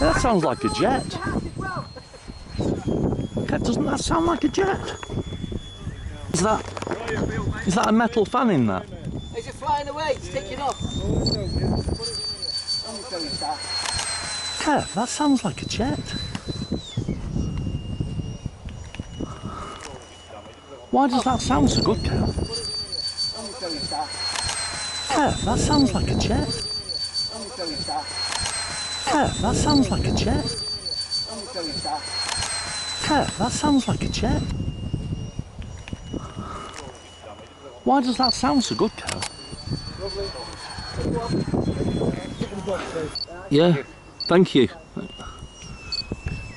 That sounds like a jet. Doesn't that sound like a jet? Is that a metal fan in that? Is it flying away? It's taking off. Kev, that sounds like a jet. Why does that sound so good, Kev? Kev, that sounds like a jet. Kev, that sounds like a jet. Kev, that sounds like a jet. Why does that sound so good, Kev? Yeah, thank you.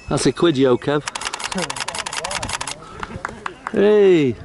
That's a quid, yo, Kev. Hey.